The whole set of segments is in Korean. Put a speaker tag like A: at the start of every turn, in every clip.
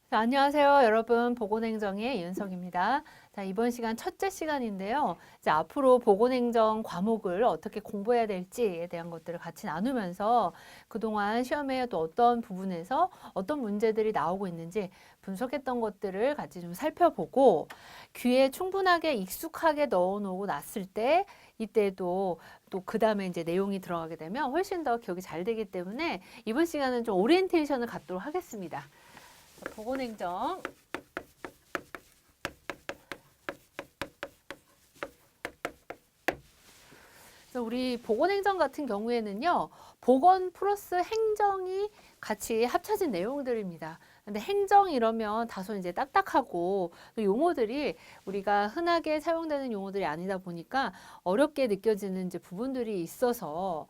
A: 자, 안녕하세요, 여러분. 보건행정의 이은석입니다. 자, 이번 시간 첫째 시간인데요. 이제 앞으로 보건행정 과목을 어떻게 공부해야 될지에 대한 것들을 같이 나누면서 그동안 시험에 또 어떤 부분에서 어떤 문제들이 나오고 있는지 분석했던 것들을 같이 좀 살펴보고 귀에 충분하게 익숙하게 넣어놓고 났을 때 이때도 또 그 다음에 이제 내용이 들어가게 되면 훨씬 더 기억이 잘 되기 때문에 이번 시간은 좀 오리엔테이션을 갖도록 하겠습니다. 보건행정. 그래서 우리 보건행정 같은 경우에는요, 보건 플러스 행정이 같이 합쳐진 내용들입니다. 근데 행정 이러면 다소 이제 딱딱하고 또 용어들이 우리가 흔하게 사용되는 용어들이 아니다 보니까 어렵게 느껴지는 이제 부분들이 있어서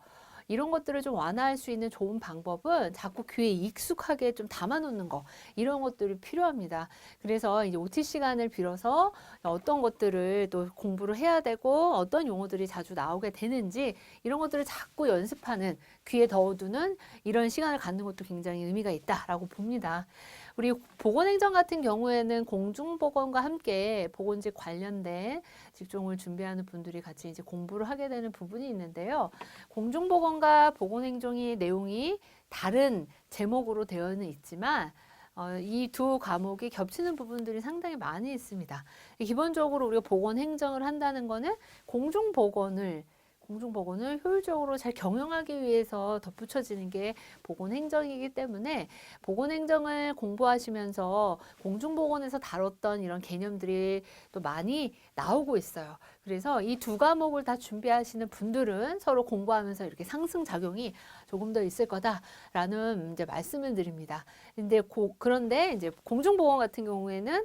A: 이런 것들을 좀 완화할 수 있는 좋은 방법은 자꾸 귀에 익숙하게 좀 담아놓는 거, 이런 것들이 필요합니다. 그래서 이제 OT 시간을 빌어서 어떤 것들을 또 공부를 해야 되고 어떤 용어들이 자주 나오게 되는지 이런 것들을 자꾸 연습하는, 귀에 넣어두는 이런 시간을 갖는 것도 굉장히 의미가 있다라고 봅니다. 우리 보건행정 같은 경우에는 공중보건과 함께 보건직 관련된 직종을 준비하는 분들이 같이 이제 공부를 하게 되는 부분이 있는데요. 공중보건과 보건행정의 내용이 다른 제목으로 되어는 있지만 이 두 과목이 겹치는 부분들이 상당히 많이 있습니다. 기본적으로 우리가 보건행정을 한다는 거는 공중보건을 효율적으로 잘 경영하기 위해서 덧붙여지는 게 보건행정이기 때문에 보건행정을 공부하시면서 공중보건에서 다뤘던 이런 개념들이 또 많이 나오고 있어요. 그래서 이 두 과목을 다 준비하시는 분들은 서로 공부하면서 이렇게 상승작용이 조금 더 있을 거다라는 이제 말씀을 드립니다. 그런데 이제 공중보건 같은 경우에는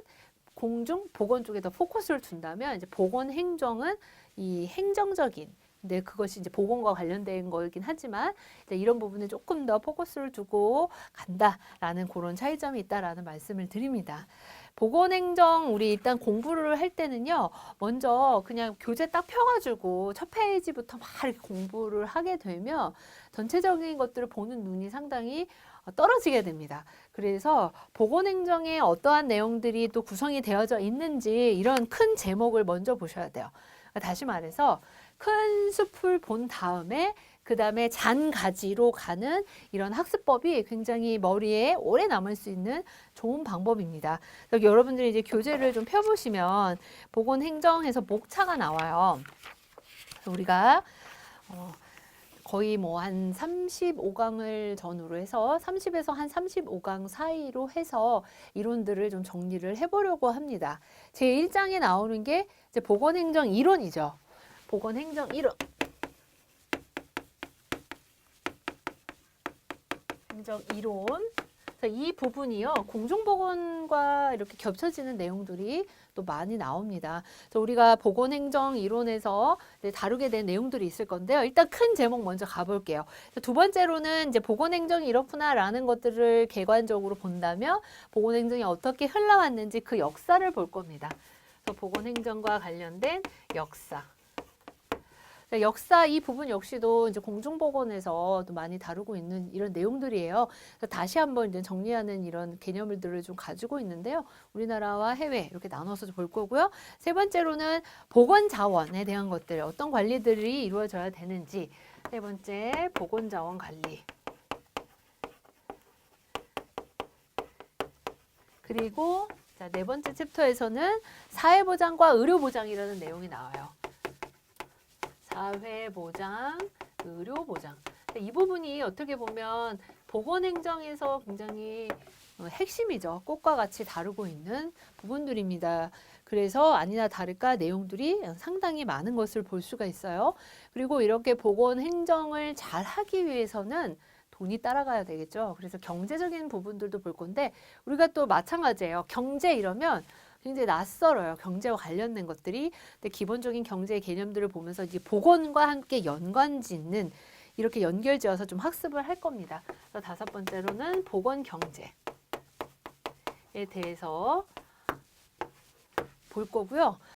A: 공중보건 쪽에 더 포커스를 둔다면 이제 보건행정은 이 행정적인, 근데 그것이 이제 보건과 관련된 거이긴 하지만 이런 부분에 조금 더 포커스를 두고 간다라는 그런 차이점이 있다라는 말씀을 드립니다. 보건행정 우리 일단 공부를 할 때는요, 먼저 그냥 교재 딱 펴가지고 첫 페이지부터 막 이렇게 공부를 하게 되면 전체적인 것들을 보는 눈이 상당히 떨어지게 됩니다. 그래서 보건행정에 어떠한 내용들이 또 구성이 되어져 있는지 이런 큰 제목을 먼저 보셔야 돼요. 다시 말해서 큰 숲을 본 다음에 그 다음에 잔가지로 가는 이런 학습법이 굉장히 머리에 오래 남을 수 있는 좋은 방법입니다. 여러분들이 이제 교재를 좀 펴보시면 보건행정에서 목차가 나와요. 우리가 거의 뭐 한 35강을 전후로 해서 30에서 한 35강 사이로 해서 이론들을 좀 정리를 해보려고 합니다. 제 1장에 나오는 게 이제 보건행정 이론이죠. 보건행정 이론. 행정 이론. 이 부분이요, 공중보건과 이렇게 겹쳐지는 내용들이 또 많이 나옵니다. 그래서 우리가 보건행정 이론에서 다루게 된 내용들이 있을 건데요. 일단 큰 제목 먼저 가볼게요. 두 번째로는 이제 보건행정이 이렇구나라는 것들을 객관적으로 본다면 보건행정이 어떻게 흘러왔는지 그 역사를 볼 겁니다. 그래서 보건행정과 관련된 역사. 역사 이 부분 역시도 이제 공중보건에서 또 많이 다루고 있는 이런 내용들이에요. 그래서 다시 한번 이제 정리하는 이런 개념들을 좀 가지고 있는데요. 우리나라와 해외 이렇게 나눠서 볼 거고요. 세 번째로는 보건자원에 대한 것들, 어떤 관리들이 이루어져야 되는지. 세 번째, 보건자원 관리. 그리고 자, 네 번째 챕터에서는 사회보장과 의료보장이라는 내용이 나와요. 사회보장, 의료보장. 이 부분이 어떻게 보면 보건행정에서 굉장히 핵심이죠. 꽃과 같이 다루고 있는 부분들입니다. 그래서 아니나 다를까 내용들이 상당히 많은 것을 볼 수가 있어요. 그리고 이렇게 보건행정을 잘 하기 위해서는 돈이 따라가야 되겠죠. 그래서 경제적인 부분들도 볼 건데 우리가 또 마찬가지예요. 경제 이러면 굉장히 낯설어요. 경제와 관련된 것들이. 근데 기본적인 경제 개념들을 보면서 이제 보건과 함께 연관 짓는 이렇게 연결지어서 좀 학습을 할 겁니다. 그래서 다섯 번째로는 보건 경제에 대해서 볼 거고요.